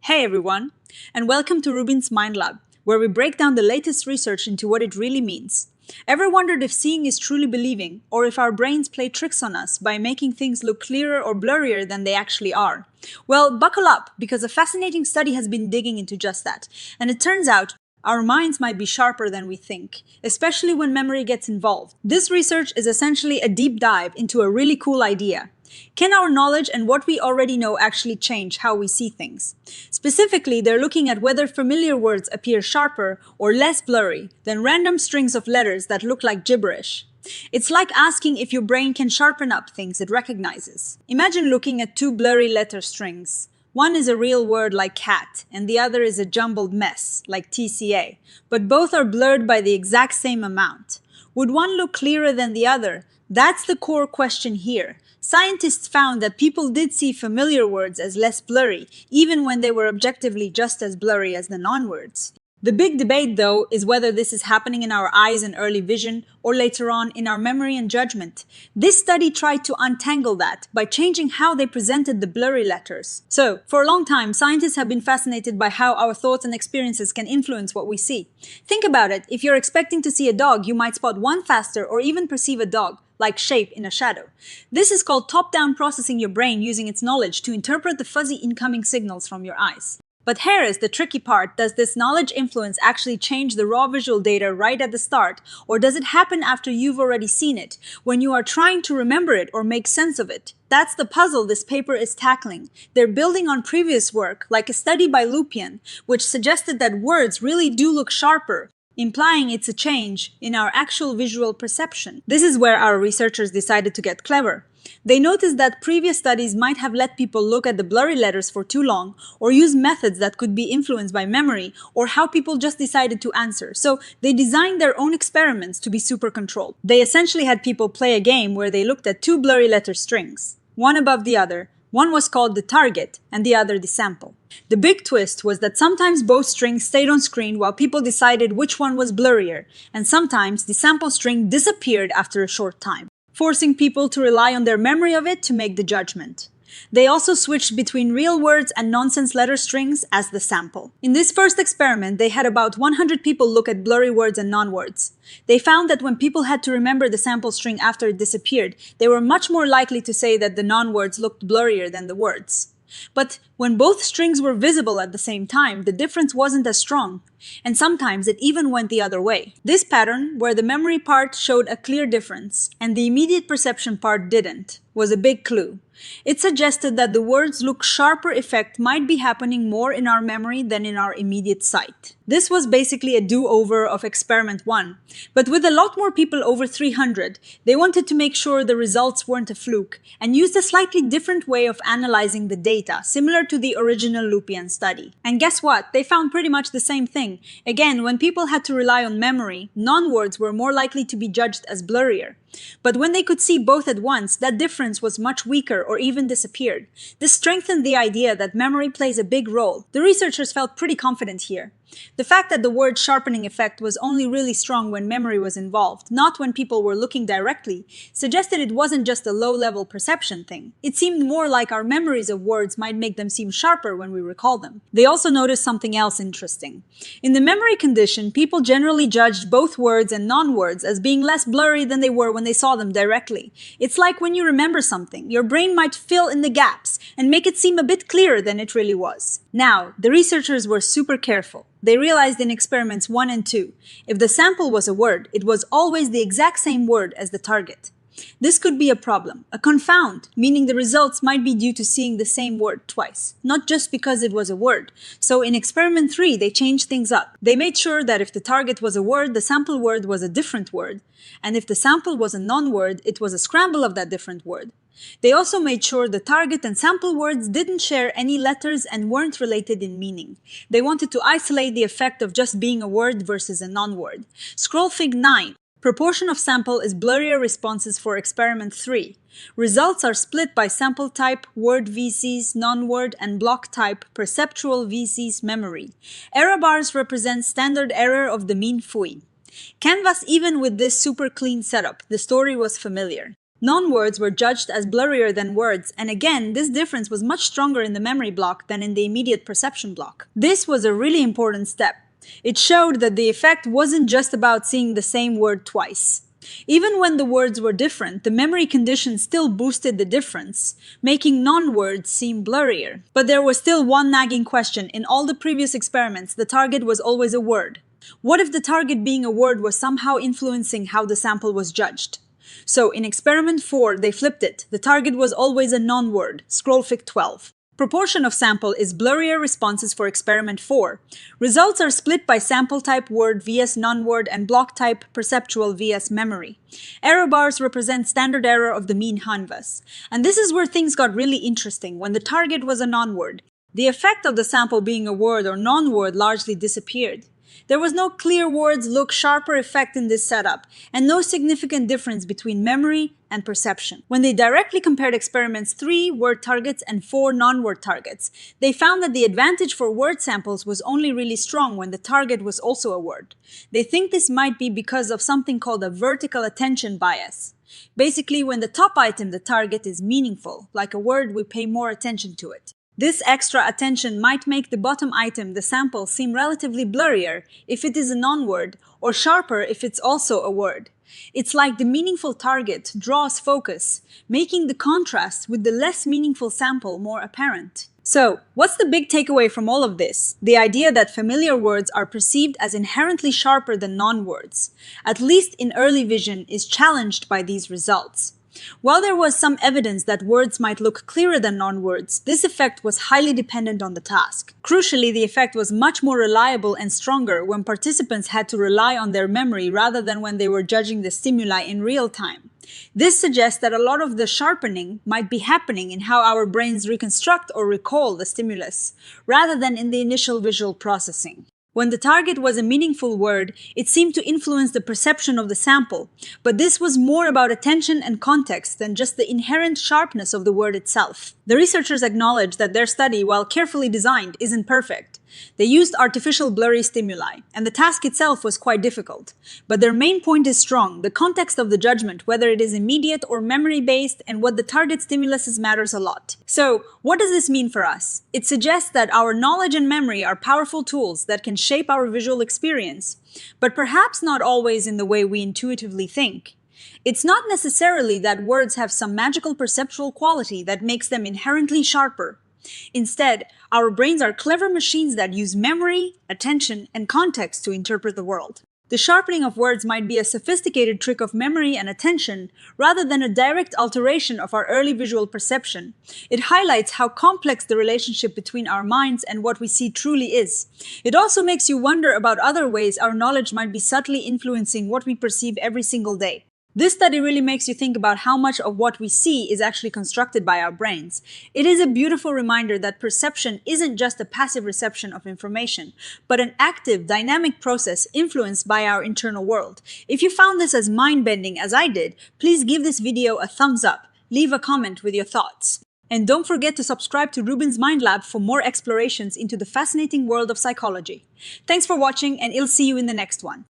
Hey everyone, and welcome to RUBIN'S Mind Lab, where we break down the latest research into what it really means. Ever wondered if seeing is truly believing, or if our brains play tricks on us by making things look clearer or blurrier than they actually are? Well, buckle up, because a fascinating study has been digging into just that, and it turns out our minds might be sharper than we think, especially when memory gets involved. This research is essentially a deep dive into a really cool idea. Can our knowledge and what we already know actually change how we see things? Specifically, they're looking at whether familiar words appear sharper or less blurry than random strings of letters that look like gibberish. It's like asking if your brain can sharpen up things it recognizes. Imagine looking at two blurry letter strings. One is a real word like cat, and the other is a jumbled mess, like TCA, but both are blurred by the exact same amount. Would one look clearer than the other? That's the core question here. Scientists found that people did see familiar words as less blurry, even when they were objectively just as blurry as the non-words. The big debate, though, is whether this is happening in our eyes and early vision, or later on in our memory and judgment. This study tried to untangle that by changing how they presented the blurry letters. So, for a long time, scientists have been fascinated by how our thoughts and experiences can influence what we see. Think about it. If you're expecting to see a dog, you might spot one faster or even perceive a dog-like shape in a shadow. This is called top-down processing your brain using its knowledge to interpret the fuzzy incoming signals from your eyes. But here is the tricky part. Does this knowledge influence actually change the raw visual data right at the start, or does it happen after you've already seen it, when you are trying to remember it or make sense of it? That's the puzzle this paper is tackling. They're building on previous work, like a study by Lupyan, which suggested that words really do look sharper, implying it's a change in our actual visual perception. This is where our researchers decided to get clever. They noticed that previous studies might have let people look at the blurry letters for too long, or use methods that could be influenced by memory, or how people just decided to answer. So they designed their own experiments to be super controlled. They essentially had people play a game where they looked at two blurry letter strings, one above the other. One was called the target, and the other the sample. The big twist was that sometimes both strings stayed on screen while people decided which one was blurrier, and sometimes the sample string disappeared after a short time, forcing people to rely on their memory of it to make the judgment. They also switched between real words and nonsense letter strings as the sample. In this first experiment, they had about 100 people look at blurry words and non-words. They found that when people had to remember the sample string after it disappeared, they were much more likely to say that the non-words looked blurrier than the words. But when both strings were visible at the same time, the difference wasn't as strong, and sometimes it even went the other way. This pattern, where the memory part showed a clear difference and the immediate perception part didn't, was a big clue. It suggested that the words look sharper effect might be happening more in our memory than in our immediate sight. This was basically a do-over of experiment 1, but with a lot more people, over 300, they wanted to make sure the results weren't a fluke and used a slightly different way of analyzing the data, similar to the original Lupyan study. And guess what? They found pretty much the same thing. Again, when people had to rely on memory, non-words were more likely to be judged as blurrier. But when they could see both at once, that difference was much weaker or even disappeared. This strengthened the idea that memory plays a big role. The researchers felt pretty confident here. The fact that the word sharpening effect was only really strong when memory was involved, not when people were looking directly, suggested it wasn't just a low-level perception thing. It seemed more like our memories of words might make them seem sharper when we recall them. They also noticed something else interesting. In the memory condition, people generally judged both words and non-words as being less blurry than they were when they saw them directly. It's like when you remember something, your brain might fill in the gaps and make it seem a bit clearer than it really was. Now, the researchers were super careful. They realized in experiments 1 and 2, if the sample was a word, it was always the exact same word as the target. This could be a problem, a confound, meaning the results might be due to seeing the same word twice, not just because it was a word. So in experiment 3, they changed things up. They made sure that if the target was a word, the sample word was a different word, and if the sample was a non-word, it was a scramble of that different word. They also made sure the target and sample words didn't share any letters and weren't related in meaning. They wanted to isolate the effect of just being a word versus a non-word. Scroll Fig 9. Proportion of sample is blurrier responses for experiment 3. Results are split by sample type, word VCs, non-word, and block type, perceptual VCs, memory. Error bars represent standard error of the mean Fui. Canvas, even with this super clean setup, the story was familiar. Non-words were judged as blurrier than words, and again, this difference was much stronger in the memory block than in the immediate perception block. This was a really important step. It showed that the effect wasn't just about seeing the same word twice. Even when the words were different, the memory condition still boosted the difference, making non-words seem blurrier. But there was still one nagging question. In all the previous experiments, the target was always a word. What if the target being a word was somehow influencing how the sample was judged? So in experiment 4, they flipped it. The target was always a non-word, scroll Fig 12. Proportion of sample is blurrier responses for experiment 4. Results are split by sample type word vs non-word and block type perceptual vs memory. Error bars represent standard error of the mean HANVAs. And this is where things got really interesting. When the target was a non-word, the effect of the sample being a word or non-word largely disappeared. There was no clear words look sharper effect in this setup, and no significant difference between memory and perception. When they directly compared experiments 3 word targets and 4 non-word targets, they found that the advantage for word samples was only really strong when the target was also a word. They think this might be because of something called a vertical attention bias. Basically, when the top item, the target, is meaningful, like a word, we pay more attention to it. This extra attention might make the bottom item, the sample, seem relatively blurrier if it is a non-word, or sharper if it's also a word. It's like the meaningful target draws focus, making the contrast with the less meaningful sample more apparent. So, what's the big takeaway from all of this? The idea that familiar words are perceived as inherently sharper than non-words, at least in early vision, is challenged by these results. While there was some evidence that words might look clearer than non-words, this effect was highly dependent on the task. Crucially, the effect was much more reliable and stronger when participants had to rely on their memory rather than when they were judging the stimuli in real time. This suggests that a lot of the sharpening might be happening in how our brains reconstruct or recall the stimulus, rather than in the initial visual processing. When the target was a meaningful word, it seemed to influence the perception of the sample, but this was more about attention and context than just the inherent sharpness of the word itself. The researchers acknowledge that their study, while carefully designed, isn't perfect. They used artificial blurry stimuli, and the task itself was quite difficult. But their main point is strong: the context of the judgment, whether it is immediate or memory-based, and what the target stimulus is matters a lot. So, what does this mean for us? It suggests that our knowledge and memory are powerful tools that can shape our visual experience, but perhaps not always in the way we intuitively think. It's not necessarily that words have some magical perceptual quality that makes them inherently sharper. Instead, our brains are clever machines that use memory, attention, and context to interpret the world. The sharpening of words might be a sophisticated trick of memory and attention, rather than a direct alteration of our early visual perception. It highlights how complex the relationship between our minds and what we see truly is. It also makes you wonder about other ways our knowledge might be subtly influencing what we perceive every single day. This study really makes you think about how much of what we see is actually constructed by our brains. It is a beautiful reminder that perception isn't just a passive reception of information, but an active, dynamic process influenced by our internal world. If you found this as mind-bending as I did, please give this video a thumbs up, leave a comment with your thoughts. And don't forget to subscribe to RUBIN'S Mind Lab for more explorations into the fascinating world of psychology. Thanks for watching, and I'll see you in the next one.